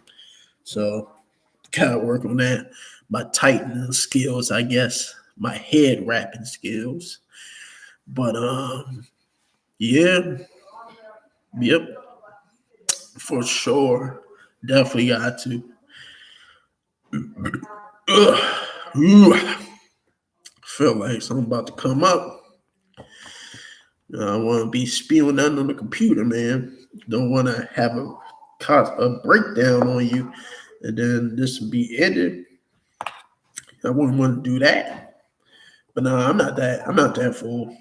So gotta work on that. My tightening skills, I guess. My head wrapping skills. But yeah, yep, for sure. Definitely got to. Ugh. Ugh. Feel like something about to come up. I want to be spewing that on the computer, man. Don't want to have a breakdown on you, and then this will be ended. I wouldn't want to do that. But no, I'm not that. I'm not that fool.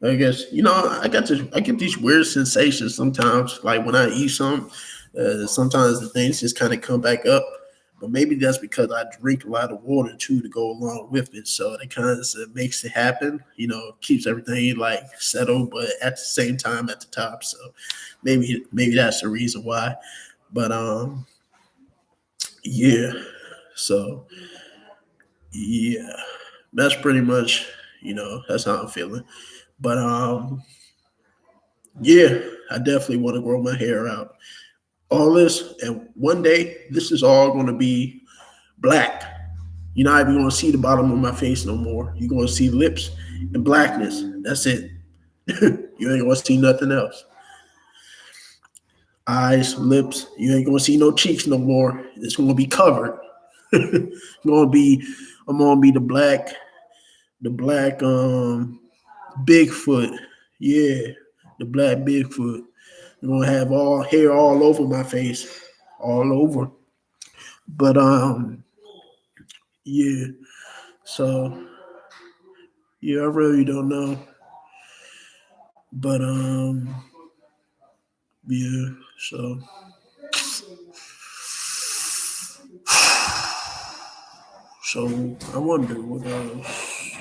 I guess I get these weird sensations sometimes. Like when I eat something, sometimes the things just kind of come back up. But maybe that's because I drink a lot of water too to go along with it. So it kind of makes it happen. Keeps everything like settled, but at the same time at the top. So maybe that's the reason why. But yeah. So yeah, that's pretty much that's how I'm feeling. But yeah, I definitely want to grow my hair out. All this, and one day this is all going to be black. You're not even going to see the bottom of my face no more. You're going to see lips and blackness. That's it. You ain't going to see nothing else. Eyes, lips. You ain't going to see no cheeks no more. It's going to be covered. going to be. I'm going to be the black Bigfoot. Yeah, the black Bigfoot. I'm gonna have all hair all over my face, all over. But yeah. So yeah, I really don't know. But yeah. So I wonder what else.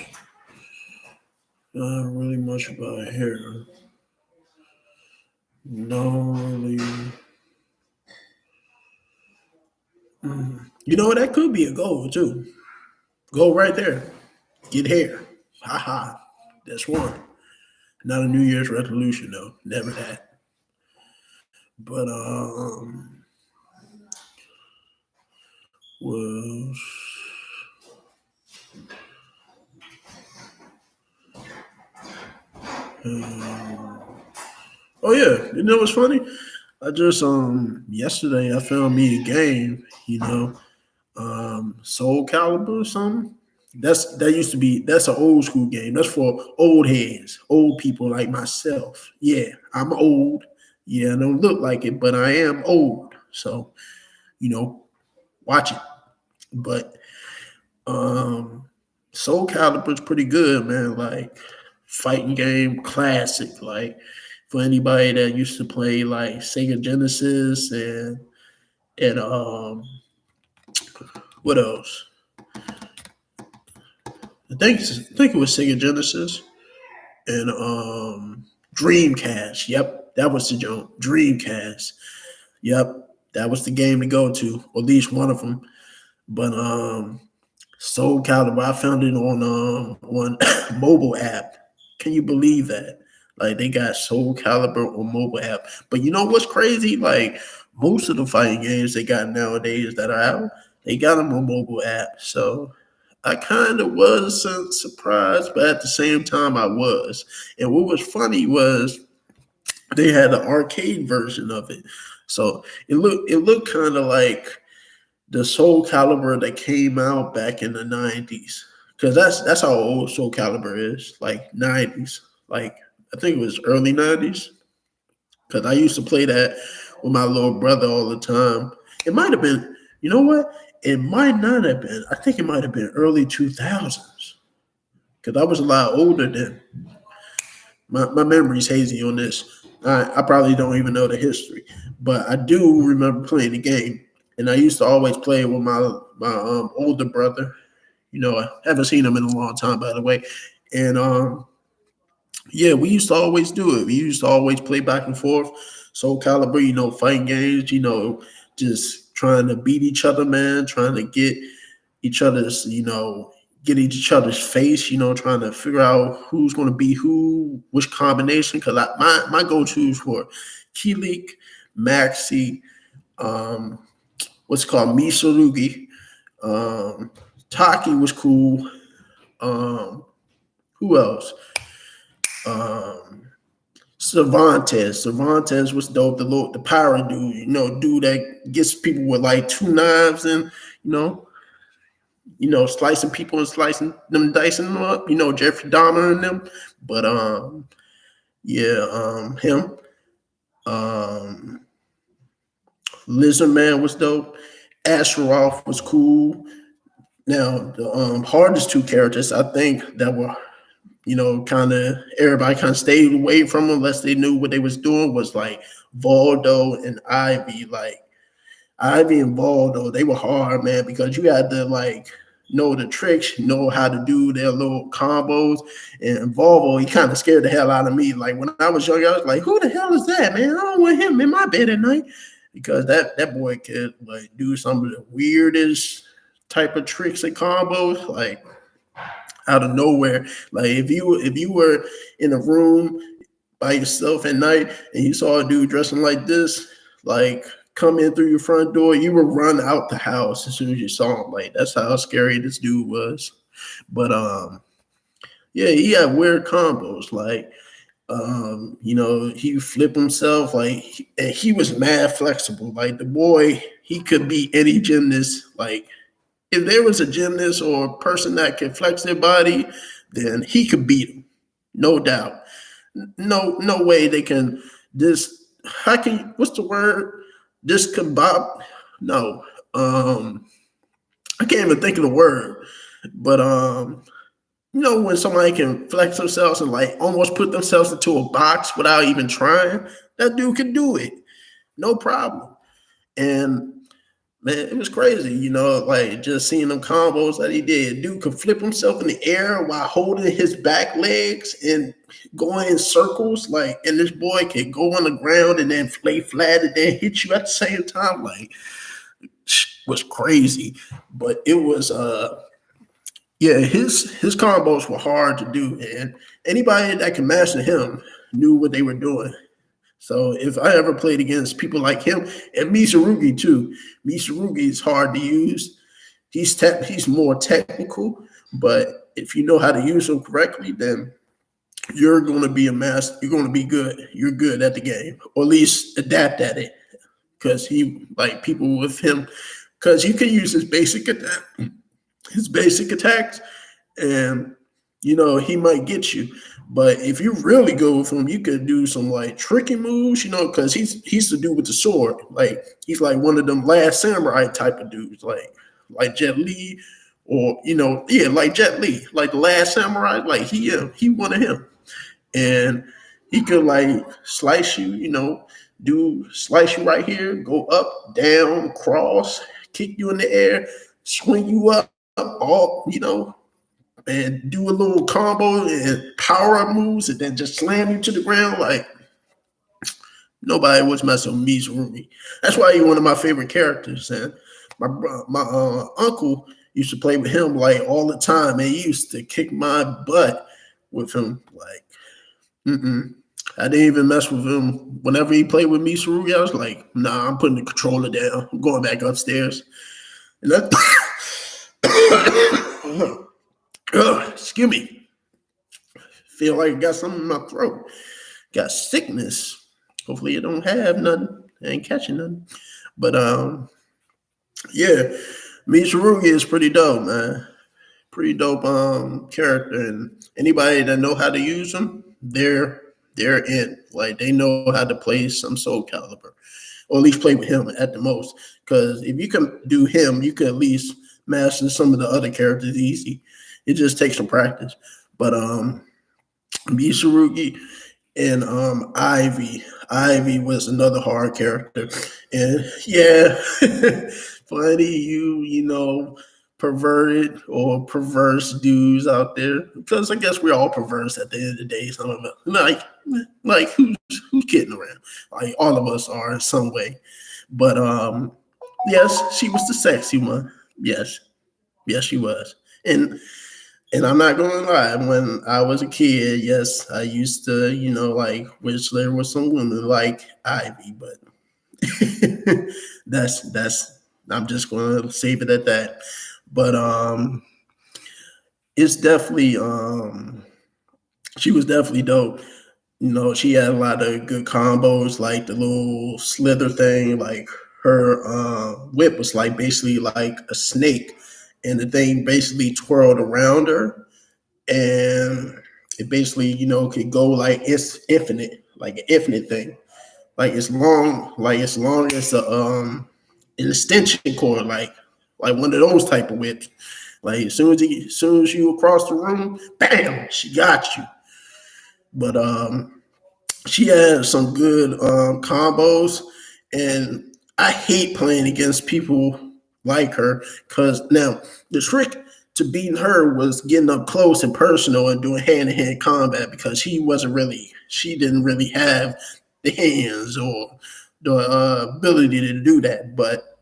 Not really much about hair. No, really. That could be a goal too. Go right there. Get hair. Haha. That's one. Not a New Year's resolution though. Never that. But was um, oh yeah, what's funny? I just yesterday I found me a game, Soul Calibur or something. That's an old school game. That's for old heads, old people like myself. Yeah, I'm old. Yeah, I don't look like it, but I am old. So, you know, watch it. But Soul Calibur's pretty good, man. Like fighting game classic. Like for anybody that used to play like Sega Genesis and what else? I think it was Sega Genesis and Dreamcast. Yep, that was the joke. Dreamcast. Yep, that was the game to go to, or at least one of them. But Soul Calibur, I found it on mobile app. Can you believe that? Like they got Soul Calibur on mobile app. But you know what's crazy? Like most of the fighting games they got nowadays that are out, they got them on mobile app. So I kind of was surprised, but at the same time I was. And what was funny was they had an arcade version of it. So it looked kind of like the Soul Calibur that came out back in the 90s. Because that's how old Soul Calibur is, like 90s. Like I think it was early 90s. Because I used to play that with my little brother all the time. It might have been, you know what? It might not have been. I think it might have been early 2000s. Because I was a lot older then. My memory's hazy on this. I probably don't even know the history, but I do remember playing the game, and I used to always play it with my older brother. I haven't seen him in a long time, by the way, and yeah, we used to always do it. We used to always play back and forth. Soul Calibur, fighting games, just trying to beat each other, man, trying to get each other's, get each other's face, trying to figure out who's going to be who, which combination. Because my go-tos were Kilik, Maxi, um, what's called Misarugi. Taki was cool. Who else? Cervantes was dope. The power dude, dude that gets people with like two knives and slicing people and slicing them, dicing them up. Jeffrey Dahmer and them. But him. Lizard Man was dope. Asheroth was cool. Now the hardest two characters I think that were kind of everybody kind of stayed away from them unless they knew what they was doing was like Voldo and Ivy. Like Ivy and Voldo, they were hard, man, because you had to like know the tricks, know how to do their little combos. And Volvo, he kind of scared the hell out of me. Like when I was young, I was like, who the hell is that, man? I don't want him in my bed at night. Because that boy could like do some of the weirdest type of tricks and combos, like out of nowhere. Like if you were in a room by yourself at night and you saw a dude dressing like this, like come in through your front door, you would run out the house as soon as you saw him. Like that's how scary this dude was. But yeah, he had weird combos. Like he flip himself, like and he was mad flexible. Like the boy, he could be any gymnast. Like if there was a gymnast or a person that could flex their body, then he could beat him, no doubt. No way they can what's the word? Discombobulate? No. I can't even think of the word. But when somebody can flex themselves and like almost put themselves into a box without even trying, that dude can do it. No problem. And man, it was crazy, like just seeing them combos that he did. Dude could flip himself in the air while holding his back legs and going in circles. Like, and this boy could go on the ground and then lay flat and then hit you at the same time. Like, was crazy. But it was his combos were hard to do, and anybody that can master him knew what they were doing. So if I ever played against people like him and Misarugi too, Misarugi is hard to use. He's more technical, but if you know how to use him correctly, then you're going to be a master. You're going to be good. You're good at the game, or at least adapt at it. Because he like people with him, because you can use his basic attacks, and he might get you. But if you really go with him, you could do some like tricky moves, because he's the dude with the sword. Like he's like one of them last samurai type of dudes, like Jet Li, or like Jet Li, like the last samurai. Like he one of him, and he could like slice you, slice you right here, go up, down, cross, kick you in the air, swing you up, all and do a little combo and power up moves, and then just slam you to the ground. Like nobody was messing with Misarugi. That's why he's one of my favorite characters. And my uncle used to play with him like all the time, and he used to kick my butt with him. Like, I didn't even mess with him. Whenever he played with Misarugi, I was like, nah, I'm putting the controller down. I'm going back upstairs. And that excuse me. Feel like I got something in my throat. Got sickness. Hopefully I don't have nothing. I ain't catching nothing. But Misarugi is pretty dope, man. Pretty dope character. And anybody that know how to use him, they're in. Like they know how to play some Soul Calibur. Or at least play with him at the most. Because if you can do him, you can at least master some of the other characters easy. It just takes some practice. But Misarugi and Ivy. Ivy was another hard character. And yeah, funny you perverted or perverse dudes out there. Because I guess we're all perverse at the end of the day. Some of us like who's kidding around? Like all of us are in some way. But yes, she was the sexy one. Yes, she was. And And I'm not gonna lie, when I was a kid, yes, I used to, like wish there was some women like Ivy, but that's I'm just gonna save it at that. But it's definitely she was definitely dope. She had a lot of good combos, like the little slither thing, like her whip was like basically like a snake, and the thing basically twirled around her, and it basically, could go like it's infinite, like an infinite thing, like as long as an extension cord, like one of those type of whips. Like as soon as you across the room, bam, she got you. But she had some good combos, and I hate playing against people like her because now the trick to beating her was getting up close and personal and doing hand to hand combat because she didn't really have the hands or the ability to do that. But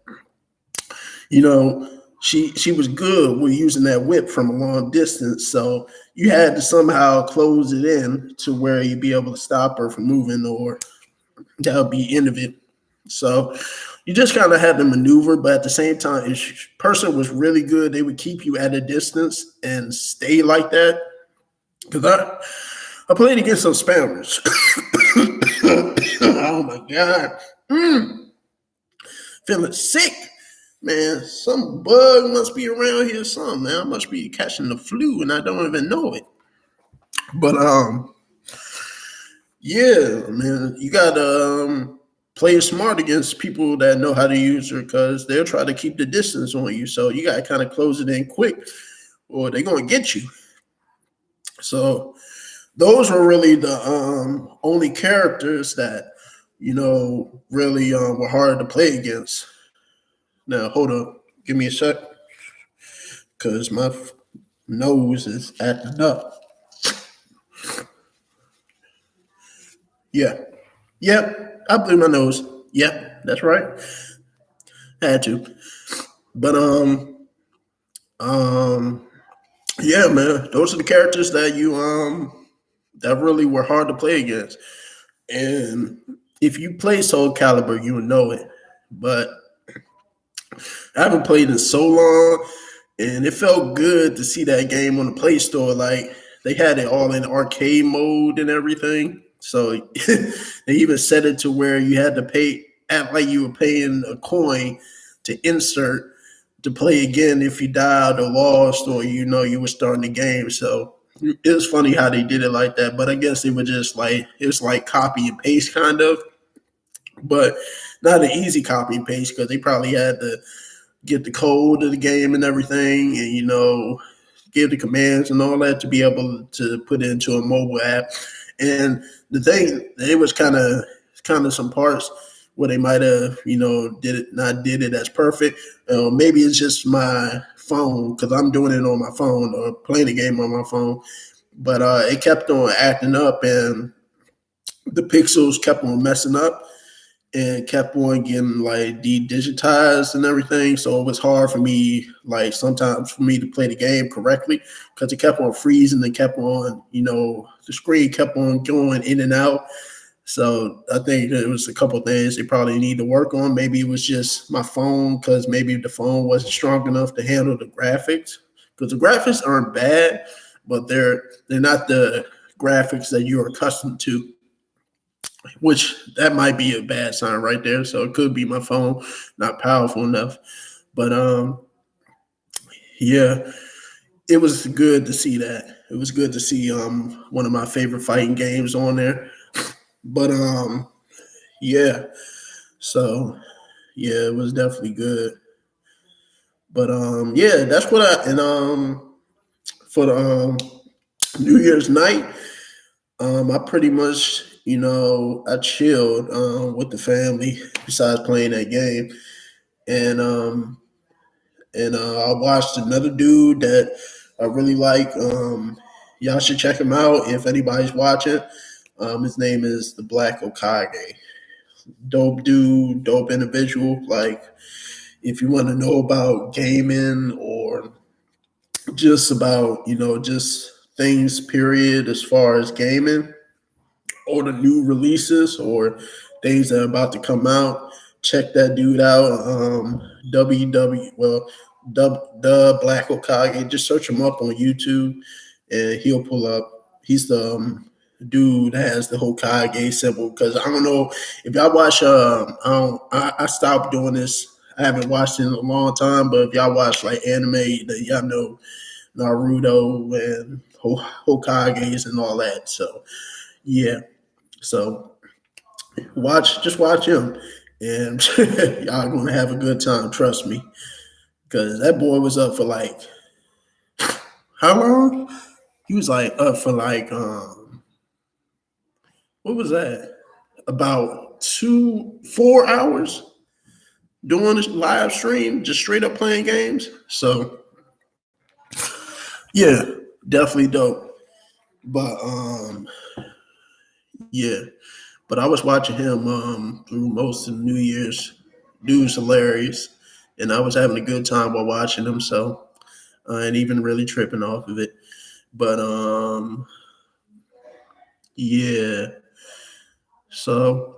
you know, she was good with using that whip from a long distance. So you had to somehow close it in to where you'd be able to stop her from moving, or that would be end of it. So you just kind of had to maneuver, but at the same time, if person was really good, they would keep you at a distance and stay like that. Because I played against some spammers. Oh my god, feeling sick, man. Some bug must be around here. Some man, I must be catching the flu, and I don't even know it. But yeah, man, you got to play smart against people that know how to use her because they'll try to keep the distance on you. So you got to kind of close it in quick, or they're gonna get you. So those were really the only characters that really were hard to play against. Now hold up, give me a sec, because my nose is acting up. Yeah, yep, I blew my nose. Yep, that's right. I had to, but um, yeah, man, those are the characters that that really were hard to play against. And if you play Soul Calibur, you would know it. But I haven't played in so long, and it felt good to see that game on the Play Store. Like they had it all in arcade mode and everything. So they even set it to where you had to pay, act like you were paying a coin to insert to play again if you died or lost, or you were starting the game. So it was funny how they did it like that. But I guess it was just like it was like copy and paste kind of, but not an easy copy and paste because they probably had to get the code of the game and everything, and give the commands and all that to be able to put it into a mobile app. And the thing, it was kind of some parts where they might have did it as perfect. Maybe it's just my phone because I'm doing it on my phone or playing the game on my phone, but it kept on acting up and the pixels kept on messing up and kept on getting like de-digitized and everything. So it was hard for me, like sometimes for me to play the game correctly because it kept on freezing and kept on, the screen kept on going in and out. So I think it was a couple of things they probably need to work on. Maybe it was just my phone because maybe the phone wasn't strong enough to handle the graphics because the graphics aren't bad, but they're not the graphics that you're accustomed to, which that might be a bad sign right there. So it could be my phone not powerful enough. But yeah, it was good to see that. It was good to see one of my favorite fighting games on there. But yeah, so yeah, it was definitely good. But yeah, that's what I and for the New Year's night, I pretty much, I chilled with the family besides playing that game. And I watched another dude that I really like. Y'all should check him out if anybody's watching. His name is the Black Okage. Dope dude, dope individual. Like if you want to know about gaming or just about, just things, period, as far as gaming or the new releases or things that are about to come out. Check that dude out. The Black Okage. Just search him up on YouTube, and he'll pull up. He's the dude that has the Hokage symbol. Because I don't know if y'all watch. I stopped doing this. I haven't watched it in a long time, but if y'all watch like anime, y'all know Naruto and Hokages and all that. So yeah, so just watch him, and y'all gonna have a good time. Trust me, because that boy was up for like how long? He was like up for like what was that? About 4 hours doing this live stream, just straight up playing games. So yeah, definitely dope. But yeah, but I was watching him through most of New Year's. Dude's hilarious, and I was having a good time while watching him. So I ain't even really tripping off of it. But yeah. So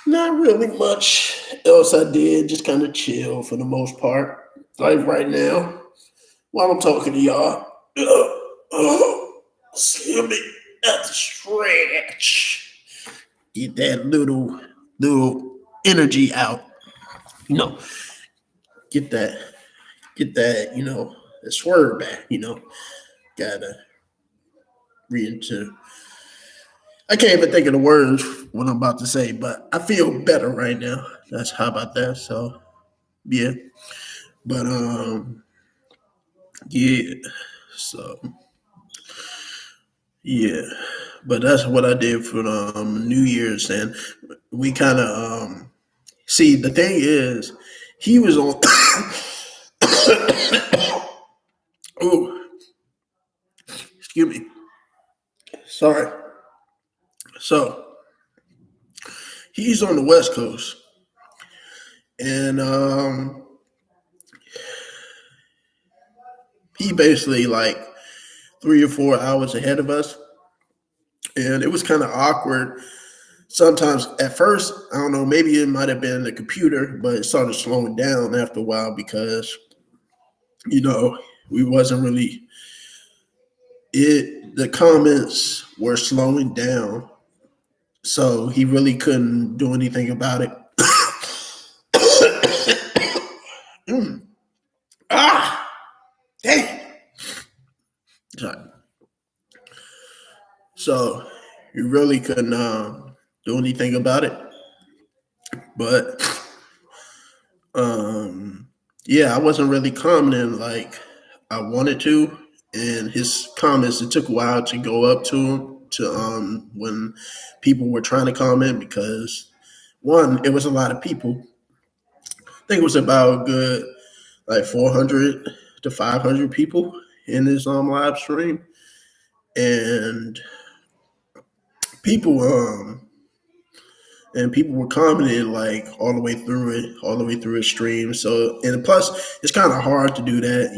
not really much else I did. Just kind of chill for the most part. Like right now, while I'm talking to y'all. Excuse me. That's a stretch. Get that little energy out. You know, get that that swerve back. Gotta read into. I can't even think of the words what I'm about to say, but I feel better right now. That's how about that. So yeah, but yeah, so yeah, but that's what I did for New Year's, and we kind of see the thing is he was on. Oh, excuse me. Sorry. So he's on the West Coast, and he basically like 3 or 4 hours ahead of us, and it was kind of awkward. Sometimes at first, I don't know, maybe it might have been the computer, but it started slowing down after a while because we wasn't really it. The comments were slowing down, so he really couldn't do anything about it. Mm. Ah, dang. Sorry. So you really couldn't do anything about it. But yeah, I wasn't really commenting like I wanted to. And his comments, it took a while to go up to him to when people were trying to comment because one, it was a lot of people. I think it was about a good like 400 to 500 people in his live stream. And people people were commenting like all the way through his stream. So and plus, it's kind of hard to do that.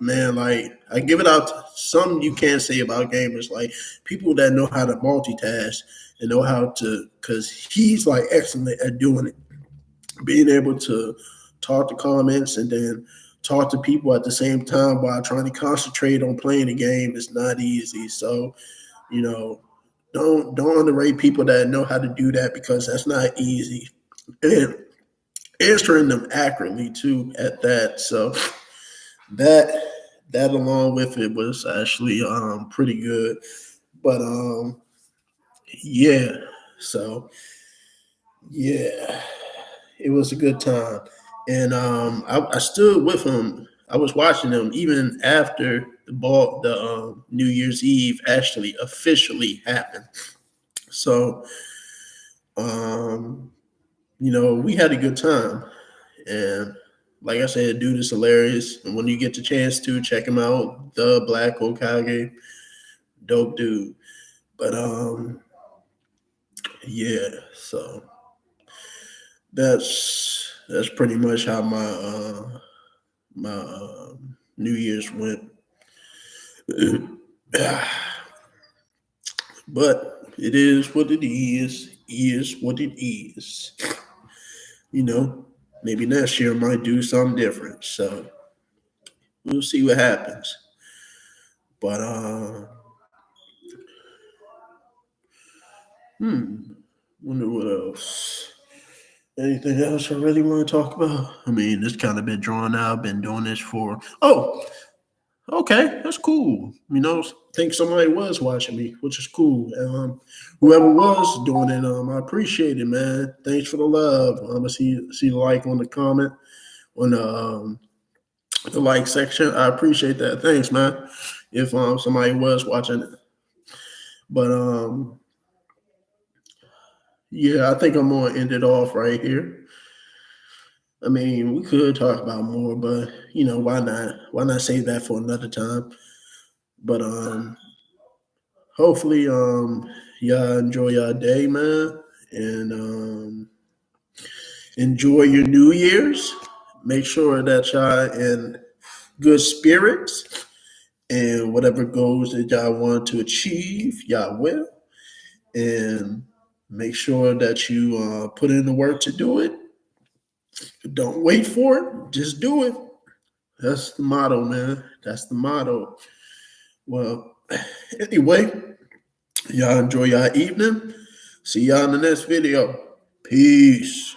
Man, like I give it out. Some you can't say about gamers, like people that know how to multitask and know how to, because he's like excellent at doing it, being able to talk to comments and then talk to people at the same time while trying to concentrate on playing the game is not easy. So you know don't underrate people that know how to do that because that's not easy. And answering them accurately too at that. So that that along with it was actually pretty good. But yeah. So yeah, it was a good time. And I stood with him. I was watching him even after the New Year's Eve actually officially happened. So um, we had a good time. And like I said, dude is hilarious. And when you get the chance to check him out, the Black Okage, dope dude. But yeah, so that's pretty much how my New Year's went. But it is what it is what it is. You know, maybe next year might do something different. So we'll see what happens. But hmm, wonder what else. Anything else I really want to talk about? I mean, it's kind of been drawn out. Been doing this for. Oh, okay, that's cool. Think somebody was watching me, which is cool. Whoever was doing it, I appreciate it, man. Thanks for the love. I see the like on the comment on the like section. I appreciate that. Thanks, man. If somebody was watching it, but yeah, I think I'm gonna end it off right here. I mean, we could talk about more, but why not? Why not save that for another time? But hopefully, y'all enjoy your day, man, and enjoy your New Year's. Make sure that y'all in good spirits, and whatever goals that y'all want to achieve, y'all will. And make sure that you put in the work to do it. Don't wait for it. Just do it. That's the motto, man. That's the motto. Well, anyway, y'all enjoy your evening. See y'all in the next video. Peace.